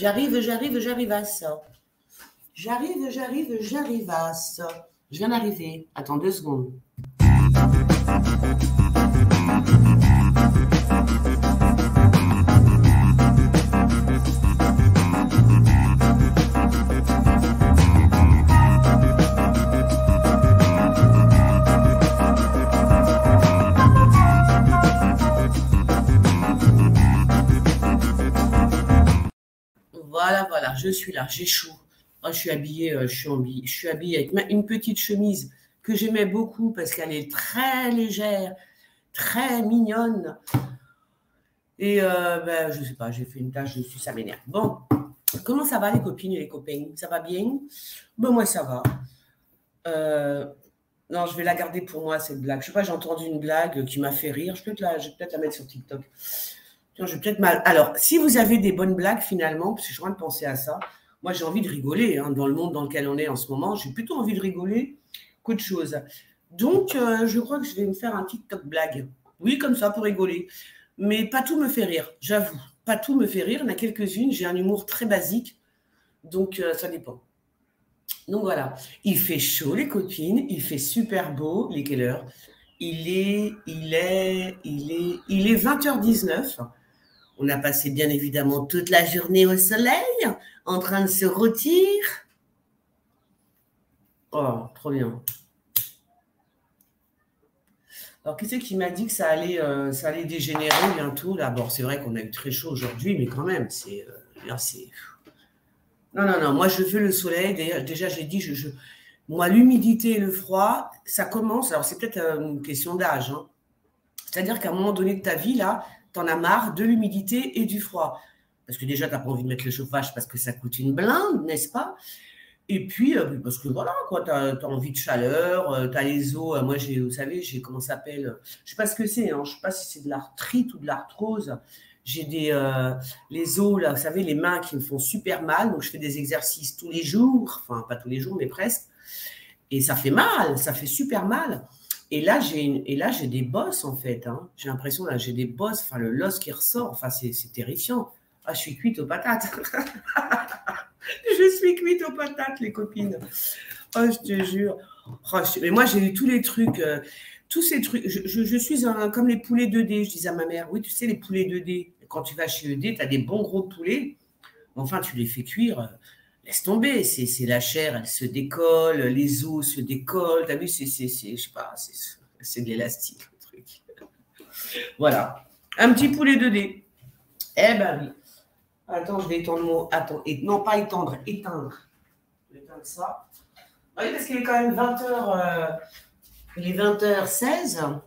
J'arrive à ça. J'arrive à ça. Je viens d'arriver. Attends 2 secondes. Voilà, je suis là, j'ai chaud. Oh, je suis habillée avec une petite chemise que j'aimais beaucoup parce qu'elle est très légère, très mignonne. Et je sais pas, j'ai fait une tache dessus, ça m'énerve. Bon, comment ça va les copines et les copains? Ça va bien? Bon, moi ça va. Non, je vais la garder pour moi cette blague. Je sais pas, j'ai entendu une blague qui m'a fait rire. Je vais peut-être la mettre sur TikTok. Tiens, je vais peut-être mal. Alors, si vous avez des bonnes blagues finalement, parce que je suis en train de penser à ça, moi j'ai envie de rigoler hein, dans le monde dans lequel on est en ce moment. J'ai plutôt envie de rigoler qu'autre chose. Donc, je crois que je vais me faire un TikTok blague. Oui, comme ça, pour rigoler. Mais pas tout me fait rire, j'avoue. Pas tout me fait rire. Il y en a quelques-unes. J'ai un humour très basique. Donc, ça dépend. Donc, voilà. Il fait chaud, les copines. Il fait super beau. Il est quelle heure? Il est 20h19. On a passé bien évidemment toute la journée au soleil, en train de se rôtir. Oh, trop bien. Alors, qui c'est qui m'a dit que ça allait dégénérer bientôt là? Bon, c'est vrai qu'on a eu très chaud aujourd'hui, mais quand même, Non, moi je veux le soleil. Déjà j'ai dit, moi l'humidité et le froid, ça commence. Alors c'est peut-être une question d'âge, hein. C'est-à-dire qu'à un moment donné de ta vie, là, t'en as marre de l'humidité et du froid. Parce que déjà, t'as pas envie de mettre le chauffage parce que ça coûte une blinde, n'est-ce pas? Et puis, parce que voilà, quoi, t'as envie de chaleur, t'as les os. Moi, vous savez, comment ça s'appelle? Je sais pas ce que c'est, hein, je sais pas si c'est de l'arthrite ou de l'arthrose. J'ai les os, là, vous savez, les mains qui me font super mal. Donc, je fais des exercices tous les jours. Enfin, pas tous les jours, mais presque. Et ça fait mal, ça fait super mal. Et là, j'ai des bosses, en fait. Hein. J'ai l'impression, là, j'ai des bosses. Enfin, le l'os qui ressort. Enfin, c'est terrifiant. Ah, je suis cuite aux patates. Je suis cuite aux patates, les copines. Oh, je te jure. Oh, mais moi, j'ai eu tous les trucs, tous ces trucs. Je suis comme les poulets 2D, je disais à ma mère. Oui, tu sais, les poulets 2D. Quand tu vas chez ED, tu as des bons gros poulets. Enfin, tu les fais cuire. Laisse tomber, c'est la chair, elle se décolle, les os se décollent. T'as vu, je sais pas, c'est de l'élastique, le truc. Voilà. Un petit poulet 2D. Eh ben oui. Attends, je vais étendre mon. Attends, non, pas étendre, éteindre. Je vais éteindre ça. Oui, parce qu'il est quand même 20h. Il est 20h16.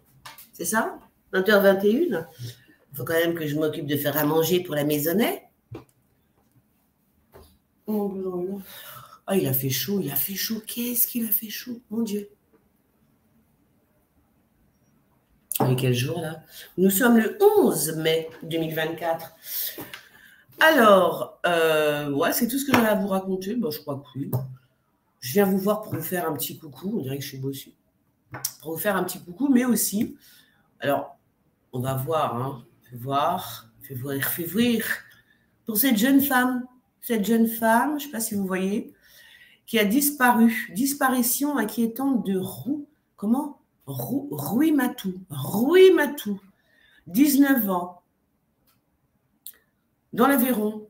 C'est ça? 20h21. Il faut quand même que je m'occupe de faire à manger pour la maisonnée. Ah, il a fait chaud. Qu'est-ce qu'il a fait chaud, mon Dieu. Et quel jour, là? Nous sommes le 11 mai 2024. Alors, ouais, c'est tout ce que j'avais à vous raconter. Bon, je crois que oui. Je viens vous voir pour vous faire un petit coucou. On dirait que je suis bossue. Pour vous faire un petit coucou, mais aussi, alors, on va voir, hein. Fais voir. Pour cette jeune femme, je ne sais pas si vous voyez, qui a disparu. Disparition inquiétante de Rui Matou, 19 ans, dans l'Aveyron.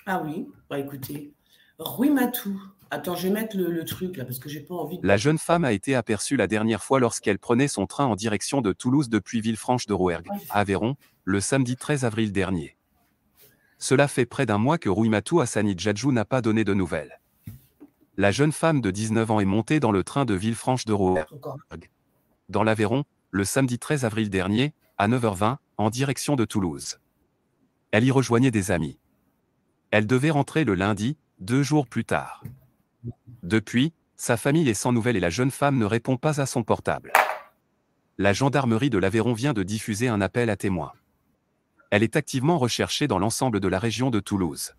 Ah oui, bah écoutez, Rui Matou. Attends, je vais mettre le truc là parce que j'ai pas envie de... La jeune femme a été aperçue la dernière fois lorsqu'elle prenait son train en direction de Toulouse depuis Villefranche-de-Rouergue, à Aveyron, le samedi 13 avril dernier. Cela fait près d'un mois que Rui Matou Hassani Djadjou n'a pas donné de nouvelles. La jeune femme de 19 ans est montée dans le train de Villefranche-de-Rouergue, dans l'Aveyron, le samedi 13 avril dernier, à 9h20, en direction de Toulouse. Elle y rejoignait des amis. Elle devait rentrer le lundi, 2 jours plus tard. Depuis, sa famille est sans nouvelles et la jeune femme ne répond pas à son portable. La gendarmerie de l'Aveyron vient de diffuser un appel à témoins. Elle est activement recherchée dans l'ensemble de la région de Toulouse.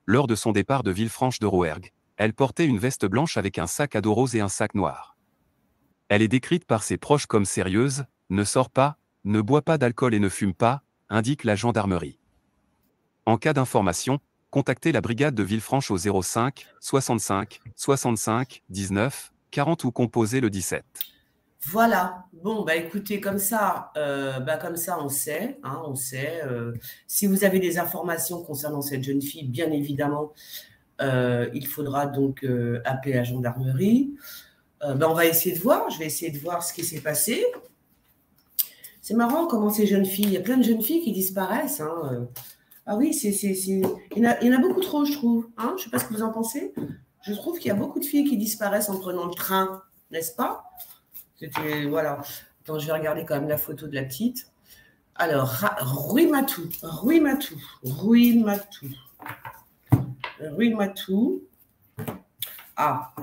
Lors de son départ de Villefranche-de-Rouergue, elle portait une veste blanche avec un sac à dos rose et un sac noir. Elle est décrite par ses proches comme sérieuse, ne sort pas, ne boit pas d'alcool et ne fume pas, indique la gendarmerie. En cas d'information, Contactez la brigade de Villefranche au 05 65 65 19 40 ou composez le 17. Voilà. Bon, bah écoutez, comme ça, on sait, hein, on sait. Si vous avez des informations concernant cette jeune fille, bien évidemment, il faudra donc appeler la gendarmerie. On va essayer de voir. Je vais essayer de voir ce qui s'est passé. C'est marrant comment ces jeunes filles, il y a plein de jeunes filles qui disparaissent. Hein. Ah oui, il y en a beaucoup trop, je trouve. Hein, je ne sais pas ce que vous en pensez. Je trouve qu'il y a beaucoup de filles qui disparaissent en prenant le train, n'est-ce pas? Voilà. Attends, je vais regarder quand même la photo de la petite. Alors, Ruimatou. Ah,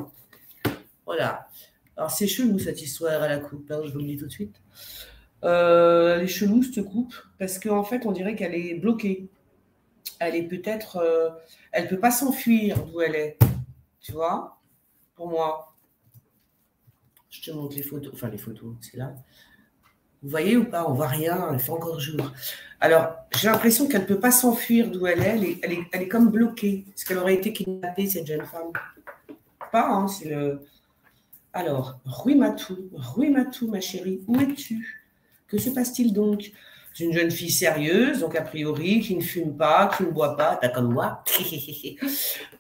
voilà. Alors, c'est chelou cette histoire à la coupe, hein, je vous le dis tout de suite. Elle est chelou cette coupe, parce qu'en fait, on dirait qu'elle est bloquée. Elle est peut-être. Elle ne peut pas s'enfuir d'où elle est. Tu vois? Pour moi. Je te montre les photos. Enfin, les photos, c'est là. Vous voyez ou pas? On ne voit rien, il fait encore jour. Alors, j'ai l'impression qu'elle ne peut pas s'enfuir d'où elle est. Elle est comme bloquée. Est-ce qu'elle aurait été kidnappée, cette jeune femme? Pas, hein, c'est le... Alors, Ruimatou, ma chérie, où es-tu? Que se passe-t-il donc? C'est une jeune fille sérieuse, donc a priori, qui ne fume pas, qui ne boit pas, pas comme moi.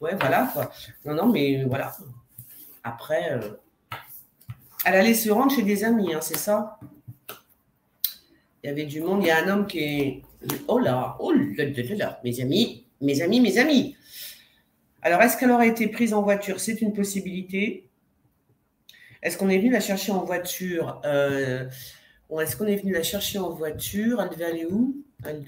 Ouais, voilà, quoi. Non, mais voilà. Après, elle allait se rendre chez des amis, hein, c'est ça? Il y avait du monde. Il y a un homme qui est... Oh là, mes amis. Alors, est-ce qu'elle aurait été prise en voiture? C'est une possibilité. Est-ce qu'on est venu la chercher en voiture? Est-ce qu'on est venu la chercher en voiture? Elle devait aller où? Elle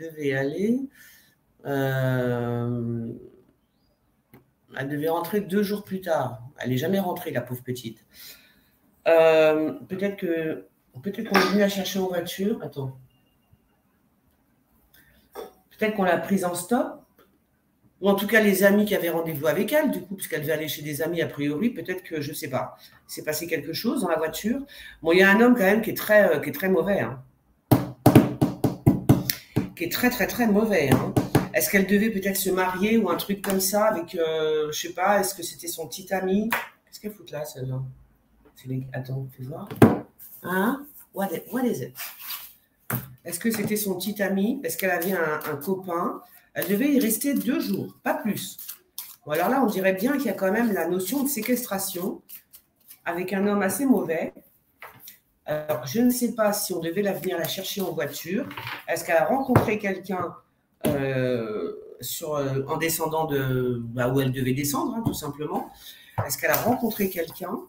devait rentrer 2 jours plus tard. Elle n'est jamais rentrée, la pauvre petite. Peut-être qu'on est venu la chercher en voiture. Attends. Peut-être qu'on l'a prise en stop. Ou en tout cas, les amis qui avaient rendez-vous avec elle, du coup, parce qu'elle devait aller chez des amis a priori, peut-être que, je ne sais pas, il s'est passé quelque chose dans la voiture. Bon, il y a un homme quand même qui est très mauvais. Hein. Qui est très mauvais. Hein. Est-ce qu'elle devait peut-être se marier ou un truc comme ça avec, je ne sais pas, est-ce que c'était son petit ami? Qu'est-ce qu'elle fout là, celle-là? Attends, fais voir. Hein? What is it? Est-ce que c'était son petit ami? Est-ce qu'elle avait un copain? Elle devait y rester 2 jours, pas plus. Bon, alors là, on dirait bien qu'il y a quand même la notion de séquestration avec un homme assez mauvais. Alors, je ne sais pas si on devait venir la chercher en voiture. Est-ce qu'elle a rencontré quelqu'un en descendant où elle devait descendre, hein, tout simplement? Est-ce qu'elle a rencontré quelqu'un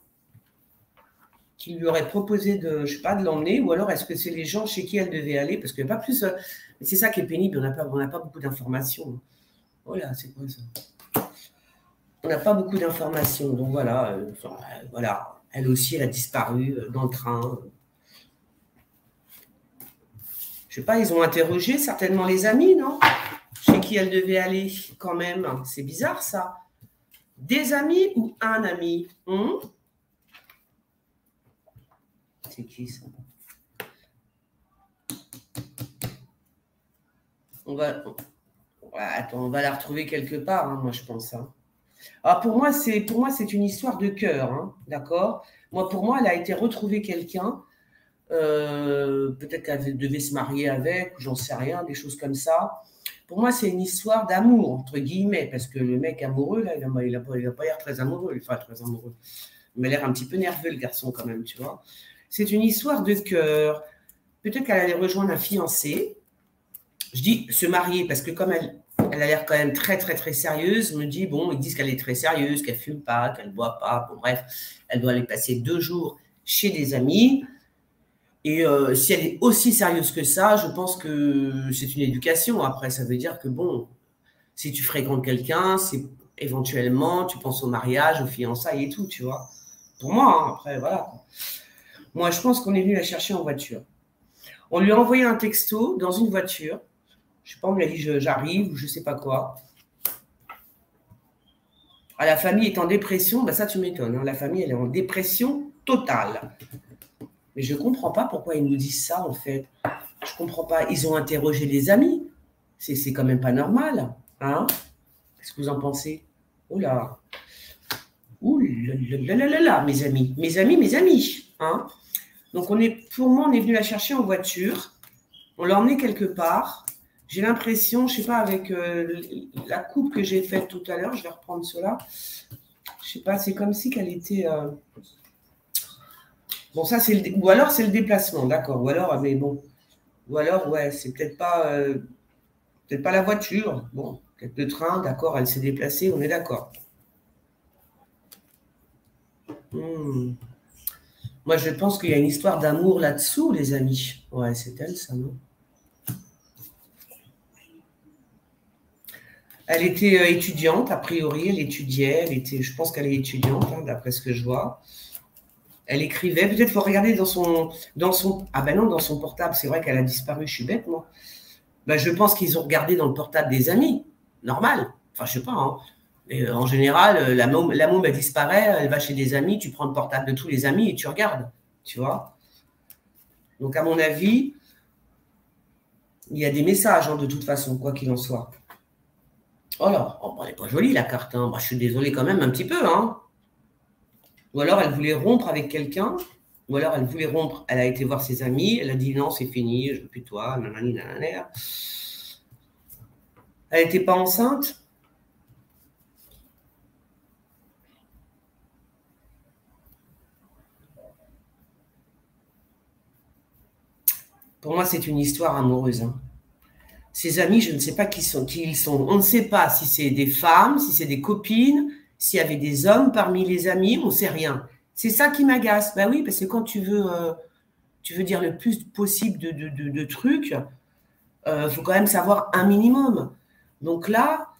qui lui aurait proposé de l'emmener, ou alors est-ce que c'est les gens chez qui elle devait aller? Parce qu'il n'y a pas plus... c'est ça qui est pénible, on n'a pas beaucoup d'informations. Voilà, c'est quoi ça? On n'a pas beaucoup d'informations, donc voilà, voilà. Elle aussi, elle a disparu dans le train. Je sais pas, ils ont interrogé certainement les amis, non? Chez qui elle devait aller, quand même. C'est bizarre, ça. Des amis ou un ami? C'est qui, ça? On va la retrouver quelque part, hein, moi, je pense. Hein. Alors, pour moi, c'est une histoire de cœur, hein, d'accord? Pour moi, elle a été retrouvée quelqu'un. Peut-être qu'elle devait se marier avec, j'en sais rien, des choses comme ça. Pour moi, c'est une histoire d'amour, entre guillemets, parce que le mec amoureux, là, il n'a pas l'air très amoureux. Enfin, très amoureux. Il m'a l'air un petit peu nerveux, le garçon, quand même, tu vois. C'est une histoire de cœur. Peut-être qu'elle allait rejoindre un fiancé. Je dis se marier, parce que comme elle a l'air quand même très sérieuse, me dit, bon, ils disent qu'elle est très sérieuse, qu'elle ne fume pas, qu'elle ne boit pas. Bon, bref, elle doit aller passer 2 jours chez des amis. Et si elle est aussi sérieuse que ça, je pense que c'est une éducation. Après, ça veut dire que, bon, si tu fréquentes quelqu'un, c'est éventuellement, tu penses au mariage, aux fiançailles et tout, tu vois. Pour moi, hein, après, voilà. Moi, je pense qu'on est venu la chercher en voiture. On lui a envoyé un texto dans une voiture. Je sais pas, on lui a dit j'arrive ou je sais pas quoi. Ah, la famille est en dépression, bah ça tu m'étonnes. Hein. La famille, elle est en dépression totale. Mais je ne comprends pas pourquoi ils nous disent ça, en fait. Je ne comprends pas. Ils ont interrogé les amis. C'est quand même pas normal. Hein? Qu'est-ce que vous en pensez? Oh là. Ouh là là là là, mes amis. Mes amis, mes amis. Hein, donc, pour moi, on est venu la chercher en voiture. On l'a emmenée quelque part. J'ai l'impression, je ne sais pas, avec la coupe que j'ai faite tout à l'heure, je vais reprendre cela. Je ne sais pas, c'est comme si qu'elle était... Bon, ça, c'est ou alors c'est le déplacement, d'accord. Ou alors, mais bon. Ou alors, ouais, c'est peut-être pas la voiture. Bon, peut-être le train, d'accord, elle s'est déplacée, on est d'accord. Moi, je pense qu'il y a une histoire d'amour là-dessous, les amis. Ouais, c'est elle, ça, non? Elle était étudiante, a priori, elle étudiait, je pense qu'elle est étudiante, hein, d'après ce que je vois. Elle écrivait, peut-être faut regarder dans son, ah ben non, dans son portable, c'est vrai qu'elle a disparu, je suis bête, moi. Ben, je pense qu'ils ont regardé dans le portable des amis, normal, enfin, je sais pas, hein. Et, en général, la môme, elle disparaît, elle va chez des amis, tu prends le portable de tous les amis et tu regardes, tu vois. Donc, à mon avis, il y a des messages, hein, de toute façon, quoi qu'il en soit. Oh là, oh, elle n'est pas jolie la carte, hein. Bah, je suis désolée quand même un petit peu, hein. Ou alors elle voulait rompre avec quelqu'un, ou alors elle voulait rompre, elle a été voir ses amis, elle a dit non, c'est fini, je veux plus de toi, nanani, nanana. Elle n'était pas enceinte. Pour moi, c'est une histoire amoureuse, hein. Ses amis, je ne sais pas qui ils sont. On ne sait pas si c'est des femmes, si c'est des copines, s'il y avait des hommes parmi les amis, on ne sait rien. C'est ça qui m'agace. Ben oui, parce que quand tu veux dire le plus possible de trucs, faut quand même savoir un minimum. Donc là,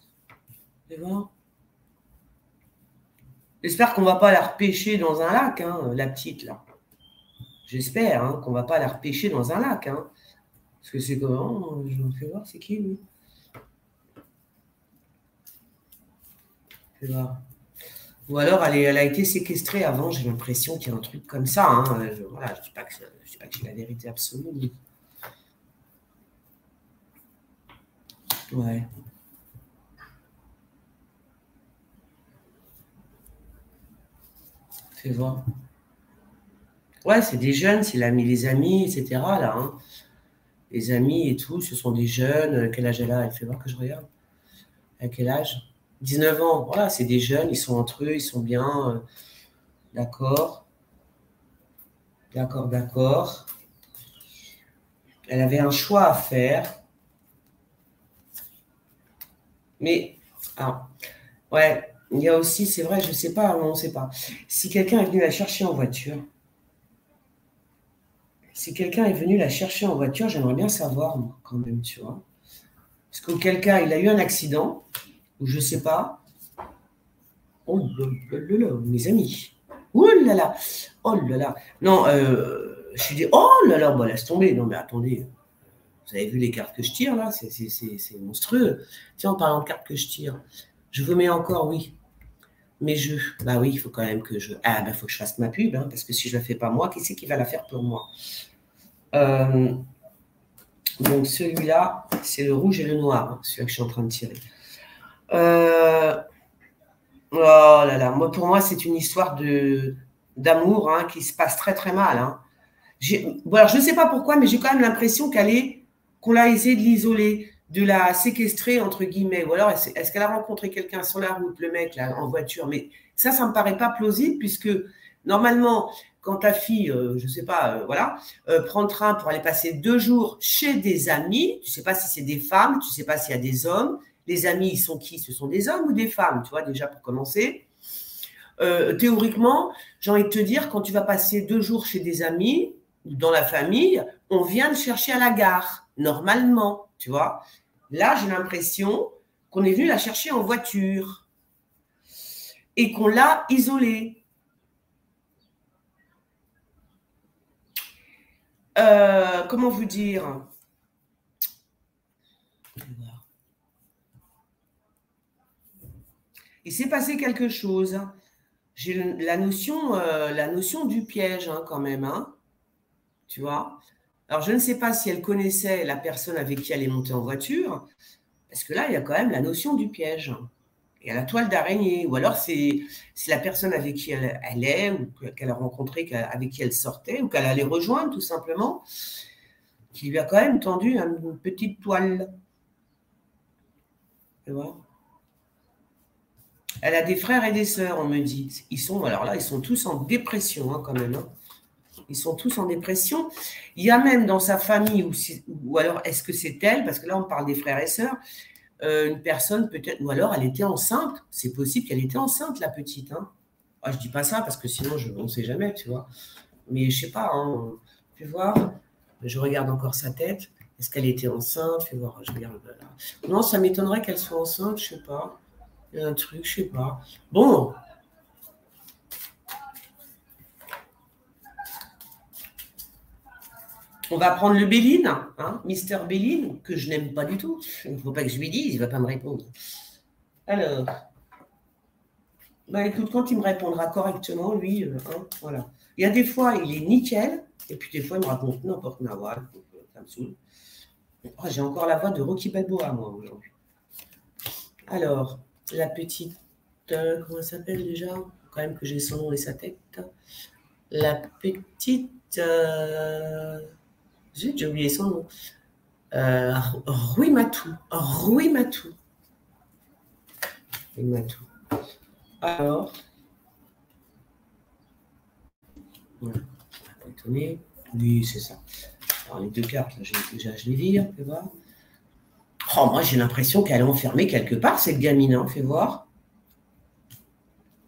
j'espère qu'on ne va pas la repêcher dans un lac, hein, la petite, là. J'espère, hein, qu'on ne va pas la repêcher dans un lac, hein. Parce que c'est comment? Je vais voir, c'est qui, lui? Je vais voir. Ou alors, elle a été séquestrée avant, j'ai l'impression qu'il y a un truc comme ça, hein. Voilà, je ne dis pas que c'est la vérité absolue. Mais... Ouais. Fais voir. Ouais, c'est des jeunes, c'est les amis, etc. Là, hein. Les amis et tout, ce sont des jeunes. Quel âge elle a? Elle fait voir que je regarde. À quel âge? 19 ans. Voilà, c'est des jeunes, ils sont entre eux, ils sont bien. D'accord. D'accord, d'accord. Elle avait un choix à faire. Mais, ah, ouais, il y a aussi, c'est vrai, je ne sais pas, on ne sait pas. Si quelqu'un est venu la chercher en voiture, j'aimerais bien savoir, moi, quand même, tu vois. Parce qu'auquel cas, il a eu un accident, ou je ne sais pas. Oh là là là, mes amis. Oh là là. Oh là là. Non, je suis dit, oh là là, bah, laisse tomber. Non, mais attendez. Vous avez vu les cartes que je tire, là? C'est monstrueux. Tiens, en parlant de cartes que je tire, je vous mets encore, oui. Mes jeux. Bah oui, il faut quand même que je... Ah, bah, il faut que je fasse ma pub, hein, parce que si je ne la fais pas moi, qui c'est qui va la faire pour moi? Donc, celui-là, c'est le rouge et le noir, hein, celui-là que je suis en train de tirer. Oh là là, pour moi, c'est une histoire d'amour, hein, qui se passe très très mal, hein. Bon, alors, je ne sais pas pourquoi, mais j'ai quand même l'impression qu'on l'a essayé de l'isoler, de la séquestrer, entre guillemets. Ou alors, est-ce qu'elle a rencontré quelqu'un sur la route, le mec, là, en voiture? Mais ça ne me paraît pas plausible, puisque normalement, quand ta fille, je ne sais pas, voilà, prend le train pour aller passer 2 jours chez des amis, tu ne sais pas si c'est des femmes, tu ne sais pas s'il y a des hommes. Les amis, ils sont qui? Ce sont des hommes ou des femmes, tu vois, déjà pour commencer. Théoriquement, j'ai envie de te dire, quand tu vas passer 2 jours chez des amis, dans la famille, on vient le chercher à la gare, normalement, tu vois. Là, j'ai l'impression qu'on est venu la chercher en voiture et qu'on l'a isolée. Comment vous dire? Il s'est passé quelque chose. J'ai la notion du piège, hein, quand même, hein, tu vois. Alors, je ne sais pas si elle connaissait la personne avec qui elle est montée en voiture, parce que là, il y a quand même la notion du piège. Il y a la toile d'araignée. Ou alors, c'est la personne avec qui elle est, ou qu'elle a rencontré, avec qui elle sortait, ou qu'elle allait rejoindre, tout simplement, qui lui a quand même tendu une petite toile. Tu vois? Elle a des frères et des sœurs, on me dit. Alors là, ils sont tous en dépression, hein, quand même. Hein. Ils sont tous en dépression. Il y a même dans sa famille, ou alors est-ce que c'est elle, parce que là, on parle des frères et sœurs, une personne peut-être, ou alors elle était enceinte. C'est possible qu'elle était enceinte, la petite. Hein. Ah, je dis pas ça parce que sinon, on ne sait jamais, tu vois. Mais je sais pas, hein, tu vois, je regarde encore sa tête. Est-ce qu'elle était enceinte? Fais voir, je regarde là. Non, ça m'étonnerait qu'elle soit enceinte, je sais pas. Il y a un truc, je sais pas. Bon. On va prendre le Béline, hein, Mister Béline, que je n'aime pas du tout. Il ne faut pas que je lui dise, il ne va pas me répondre. Alors, bah écoute, quand il me répondra correctement, lui, hein, voilà. Il y a des fois, il est nickel, et puis des fois, il me raconte n'importe quoi. Ça me saoule. Oh, j'ai encore la voix de Rocky Balboa, moi, aujourd'hui. Alors, la petite, comment elle s'appelle déjà? Quand même que j'ai son nom et sa tête. La petite, j'ai oublié son nom. Rui Matou. Rui Matou. Rui Matou. Alors, voilà. Pas étonné. Oui, c'est ça. Alors, les deux cartes, là, je les vire, fais voir. Oh, moi, j'ai l'impression qu'elle est enfermée quelque part, cette gamine, hein, fais voir.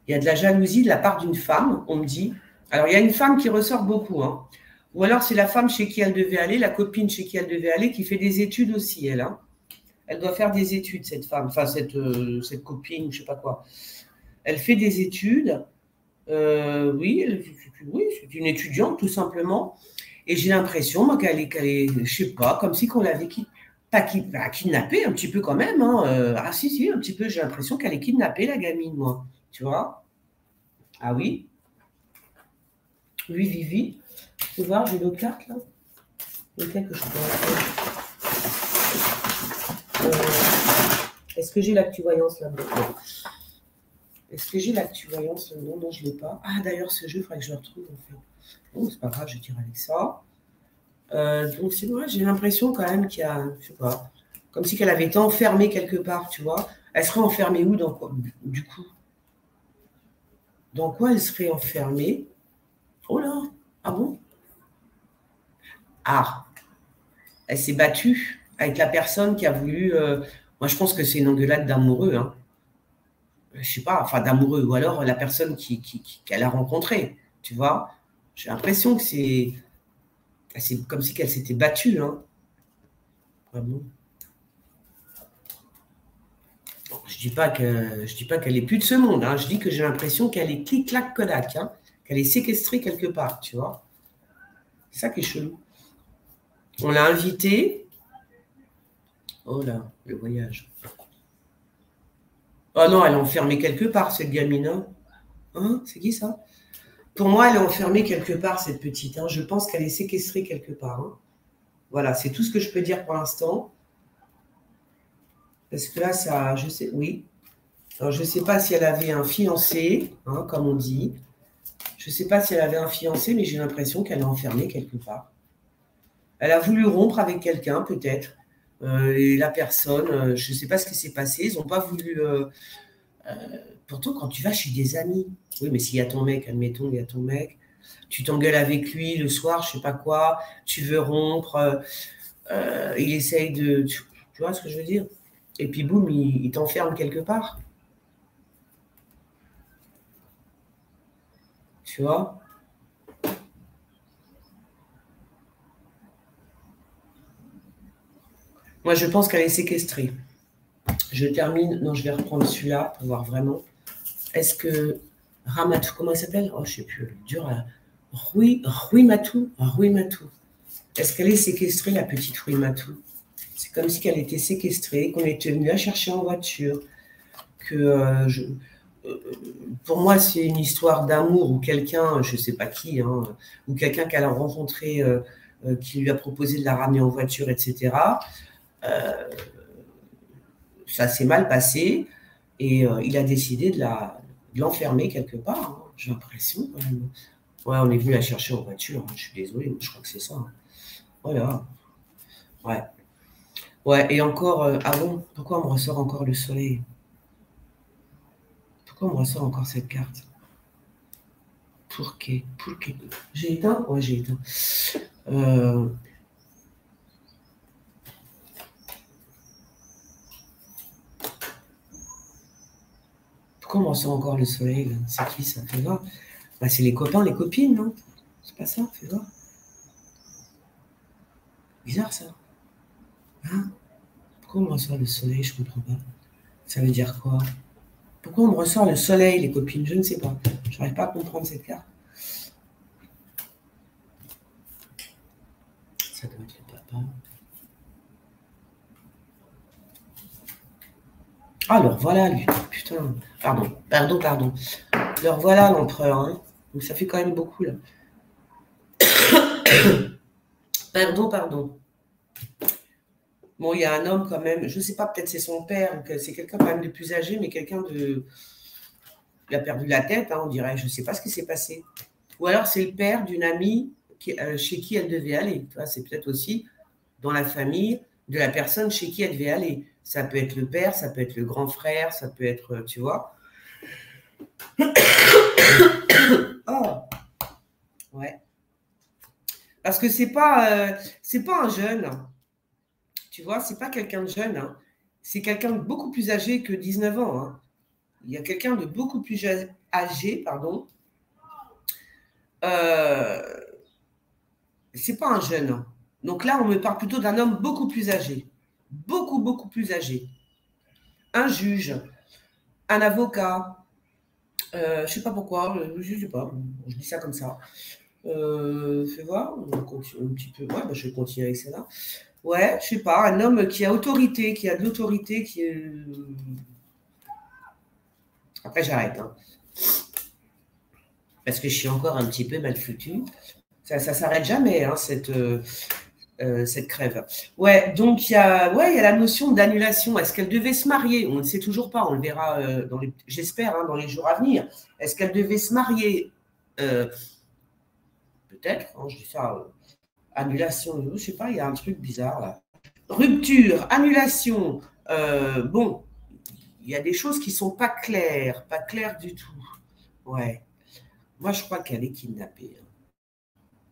Il y a de la jalousie de la part d'une femme, on me dit. Alors, il y a une femme qui ressort beaucoup, hein. Ou alors, c'est la femme chez qui elle devait aller, la copine chez qui elle devait aller, qui fait des études aussi, elle. Hein. Elle doit faire des études, cette femme, enfin, cette copine, je ne sais pas quoi. Elle fait des études. Oui, c'est une étudiante, tout simplement. Et j'ai l'impression, moi, qu'elle est, je ne sais pas, comme si qu'on l'avait kidnappée, un petit peu quand même. Hein. Ah si, un petit peu, j'ai l'impression qu'elle est kidnappée, la gamine, moi. Tu vois? Ah oui? Oui, Vivi. Tu vois, j'ai l'autre carte, là. Lequel que je peux Est-ce que j'ai l'actu-voyance là-dedans? Est-ce que j'ai l'actu-voyance là-dedans? Non, je ne l'ai pas. Ah, d'ailleurs, ce jeu, il faudrait que je le retrouve, en fait. Bon, c'est pas grave, je tire avec ça. Donc, c'est vrai, j'ai l'impression quand même qu'il y a, je sais pas, comme si qu'elle avait été enfermée quelque part, tu vois. Elle serait enfermée où, dans quoi, du coup? Dans quoi elle serait enfermée? Oh là, ah bon? Ah, elle s'est battue avec la personne qui a voulu. Moi, je pense que c'est une engueulade d'amoureux, hein. Je sais pas, enfin d'amoureux, ou alors la personne qu'elle a rencontrée, tu vois. J'ai l'impression que c'est comme si qu'elle s'était battue, hein. Ah bon? Je dis pas qu'elle est plus de ce monde, hein. Je dis que j'ai l'impression qu'elle est clic-clac Kodak, hein. Qu'elle est séquestrée quelque part, tu vois. C'est ça qui est chelou. On l'a invitée. Oh là, le voyage. Oh non, elle est enfermée quelque part, cette gamine. Hein, c'est qui ça? Pour moi, elle est enfermée quelque part, cette petite. Hein. Je pense qu'elle est séquestrée quelque part. Hein. Voilà, c'est tout ce que je peux dire pour l'instant. Parce que là, ça, je sais, oui. Alors, je ne sais pas si elle avait un fiancé, hein, comme on dit. Je ne sais pas si elle avait un fiancé, mais j'ai l'impression qu'elle est enfermée quelque part. Elle a voulu rompre avec quelqu'un, peut-être. Et la personne, je ne sais pas ce qui s'est passé. Ils n'ont pas voulu. Pourtant, quand tu vas chez des amis, oui, mais s'il y a ton mec, admettons, il y a ton mec, tu t'engueules avec lui le soir, je ne sais pas quoi, tu veux rompre, il essaye de. Tu vois ce que je veux dire? Et puis, boum, il t'enferme quelque part. Tu vois? Moi, je pense qu'elle est séquestrée. Je termine. Non, je vais reprendre celui-là pour voir vraiment. Est-ce que Ramatou, comment elle s'appelle? Oh, je ne sais plus. Dur à. Rui Matou. Rui Matou. Est-ce qu'elle est séquestrée, la petite Rui Matou? C'est comme si qu'elle était séquestrée, qu'on était venu la chercher en voiture. Que pour moi, c'est une histoire d'amour ou quelqu'un, je ne sais pas qui, hein, ou quelqu'un qu'elle a rencontré, qui lui a proposé de la ramener en voiture, etc. Ça s'est mal passé. Et il a décidé de l'enfermer quelque part, hein, j'ai l'impression quand même. Ouais, on est venu la chercher en voiture, hein, je suis désolée, je crois que c'est ça. Hein. Voilà. Ouais. Ouais, et encore, ah bon, pourquoi on me ressort encore le soleil? Pourquoi on me ressort encore cette carte? Pourquoi? J'ai éteint? Ouais, j'ai éteint. Pourquoi on me ressort encore le soleil? C'est qui ça? Fais voir. Bah, c'est les copains, les copines, non? C'est pas ça? Fais voir. Bizarre ça. Hein? Pourquoi on me ressort le soleil? Je comprends pas. Ça veut dire quoi? Pourquoi on me ressort le soleil, les copines? Je ne sais pas. Je n'arrive pas à comprendre cette carte. Ça doit être le papa. Alors voilà lui. Putain. Pardon. Alors voilà l'empereur. Hein. Donc ça fait quand même beaucoup là. Pardon. Bon, il y a un homme quand même, je ne sais pas, peut-être c'est son père, ou que c'est quelqu'un quand même de plus âgé, mais quelqu'un de... Il a perdu la tête, hein, on dirait, je ne sais pas ce qui s'est passé. Ou alors c'est le père d'une amie chez qui elle devait aller. C'est peut-être aussi dans la famille de la personne chez qui elle devait aller. Ça peut être le père, ça peut être le grand frère, ça peut être, tu vois. Oh, ouais. Parce que c'est pas un jeune. Tu vois, c'est pas quelqu'un de jeune, hein. C'est quelqu'un de beaucoup plus âgé que 19 ans. Hein. Il y a quelqu'un de beaucoup plus âgé, pardon. C'est pas un jeune. Hein. Donc là, on me parle plutôt d'un homme beaucoup plus âgé. Beaucoup plus âgé. Un juge, un avocat. Je sais pas pourquoi, je sais pas. Je dis ça comme ça. Fais voir, on continue un petit peu. Ouais, bah, je vais continuer avec ça là. Ouais, je sais pas, un homme qui a autorité, qui a de l'autorité, qui est... Après, j'arrête. Hein. Parce que je suis encore un petit peu mal foutue. Ça s'arrête jamais, hein, cette crève. Ouais, donc il y a la notion d'annulation. Est-ce qu'elle devait se marier? On ne sait toujours pas, on le verra, j'espère, hein, dans les jours à venir. Est-ce qu'elle devait se marier? Peut-être, hein, je dis ça... annulation, je ne sais pas, il y a un truc bizarre là. Rupture, annulation. Bon, il y a des choses qui ne sont pas claires du tout. Ouais. Moi, je crois qu'elle est kidnappée.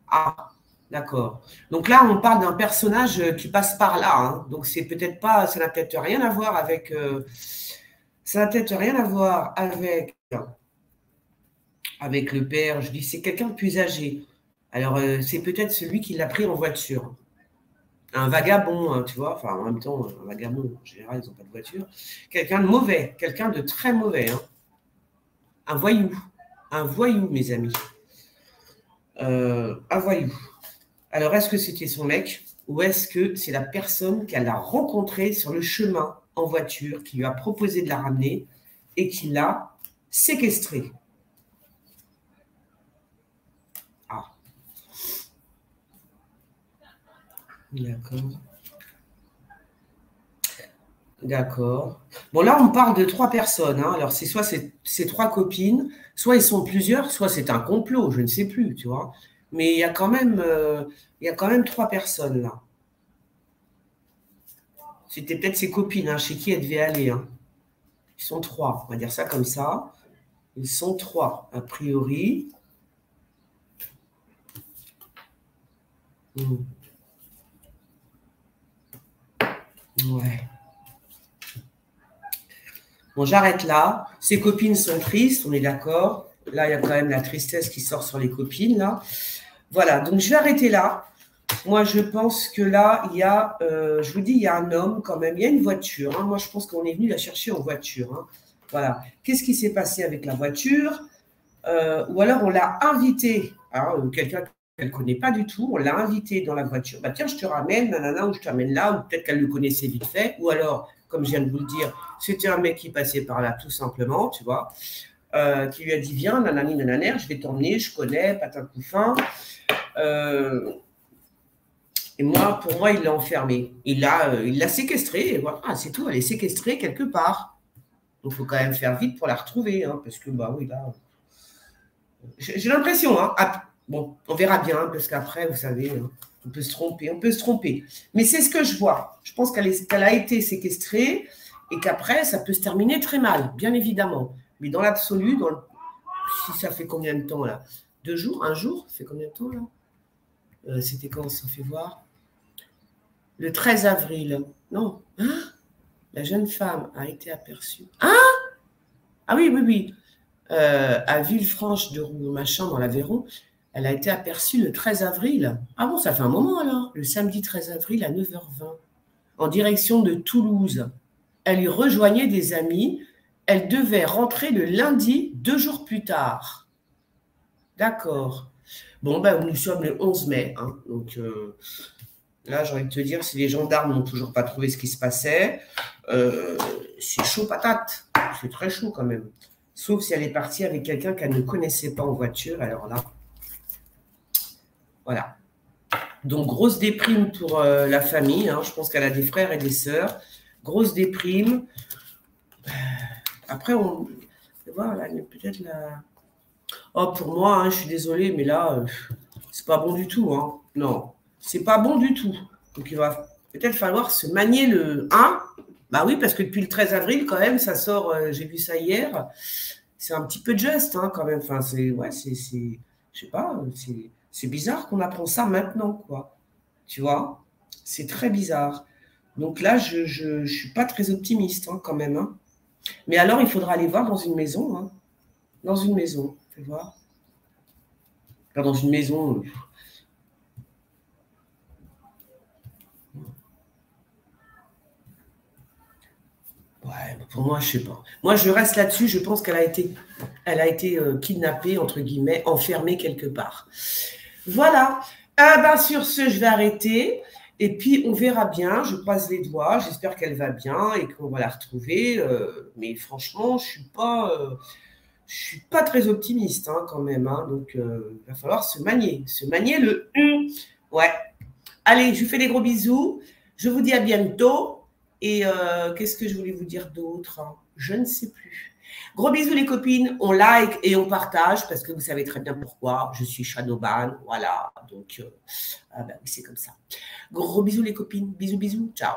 Ah, d'accord. Donc là, on parle d'un personnage qui passe par là. Hein. Donc c'est peut-être pas, ça n'a peut-être rien à voir avec. Ça n'a peut-être rien à voir avec le père. Je dis, c'est quelqu'un de plus âgé. Alors, c'est peut-être celui qui l'a pris en voiture. Un vagabond, hein, tu vois, enfin en même temps, un vagabond, en général, ils n'ont pas de voiture. Quelqu'un de mauvais, quelqu'un de très mauvais. Hein. Un voyou, mes amis. Un voyou. Alors, est-ce que c'était son mec ou est-ce que c'est la personne qu'elle a rencontrée sur le chemin en voiture, qui lui a proposé de la ramener et qui l'a séquestrée? Ah. D'accord. Bon, là, on parle de 3 personnes. Hein. Alors, c'est soit ces 3 copines, soit ils sont plusieurs, soit c'est un complot, je ne sais plus, tu vois. Mais il y a quand même 3 personnes, là. C'était peut-être ses copines, hein, chez qui elle devait aller. Hein. Ils sont 3, on va dire ça comme ça. Ils sont 3, a priori. Ouais. Bon, j'arrête là. Ses copines sont tristes, on est d'accord. Là, il y a quand même la tristesse qui sort sur les copines, là. Voilà, donc je vais arrêter là. Moi, je pense que là, il y a, je vous dis, il y a un homme quand même, il y a une voiture. Hein. Moi, je pense qu'on est venu la chercher en voiture. Hein. Voilà. Qu'est-ce qui s'est passé avec la voiture? Ou alors, on l'a invité, hein, quelqu'un qu'elle ne connaît pas du tout, on l'a invité dans la voiture. Bah, tiens, je te ramène, nanana, ou je te ramène là, ou peut-être qu'elle le connaissait vite fait. Ou alors, comme je viens de vous le dire, c'était un mec qui passait par là tout simplement, tu vois, qui lui a dit, viens, nanani, nananer, je vais t'emmener, je connais, patin coup fin. Et moi, pour moi, il l'a enfermée. Il l'a séquestrée. Et voilà, c'est tout. Elle est séquestrée quelque part. Donc, il faut quand même faire vite pour la retrouver, hein, parce que, bah oui, là, j'ai l'impression, hein. Bon, on verra bien, parce qu'après, vous savez, hein, on peut se tromper. Mais c'est ce que je vois. Je pense qu'elle a été séquestrée et qu'après, ça peut se terminer très mal, bien évidemment. Mais dans l'absolu, si ça fait combien de temps, là? 2 jours? 1 jour? Ça fait combien de temps, là? C'était quand? Ça fait voir. Le 13 avril. Non. Hein? La jeune femme a été aperçue. Hein? Ah oui, oui, oui. À Villefranche-de-Rouergue, machin, dans l'Aveyron, elle a été aperçue le 13 avril. Ah bon, ça fait un moment alors. Le samedi 13 avril à 9h20, en direction de Toulouse. Elle y rejoignait des amis. Elle devait rentrer le lundi, 2 jours plus tard. D'accord. Bon, ben, nous sommes le 11 mai. Hein, donc là, j'ai envie de te dire, si les gendarmes n'ont toujours pas trouvé ce qui se passait, c'est chaud patate. C'est très chaud quand même. Sauf si elle est partie avec quelqu'un qu'elle ne connaissait pas en voiture. Alors là, voilà. Donc, grosse déprime pour la famille. Hein. Je pense qu'elle a des frères et des sœurs. Grosse déprime. Après, on va voir, là, peut-être la... Oh, pour moi, hein, je suis désolée, mais là, c'est pas bon du tout. Hein. Non, c'est pas bon du tout. Donc, il va peut-être falloir se manier le 1. Bah oui, parce que depuis le 13 avril, quand même, ça sort, j'ai vu ça hier, c'est un petit peu juste, hein, quand même. Enfin, je sais pas, c'est bizarre qu'on apprend ça maintenant, quoi. Tu vois, c'est très bizarre. Donc là, je suis pas très optimiste, hein, quand même. Hein. Mais alors, il faudra aller voir dans une maison. Hein. Dans une maison, tu vois. Enfin, dans une maison. Ouais, pour moi, je sais pas. Moi, je reste là-dessus. Je pense qu'elle a été kidnappée, entre guillemets, enfermée quelque part. Voilà. Ben, sur ce, je vais arrêter. Et puis, on verra bien. Je croise les doigts. J'espère qu'elle va bien et qu'on va la retrouver. Mais franchement, je suis pas très optimiste, hein, quand même. Hein. Donc, il va falloir se manier. Se manier le « Ouais. Allez, je vous fais des gros bisous. Je vous dis à bientôt. Et qu'est-ce que je voulais vous dire d'autre? Je ne sais plus. Gros bisous les copines, on like et on partage parce que vous savez très bien pourquoi. Je suis Shadowban, voilà. Donc, ah ben oui, c'est comme ça. Gros bisous les copines, bisous, bisous, ciao.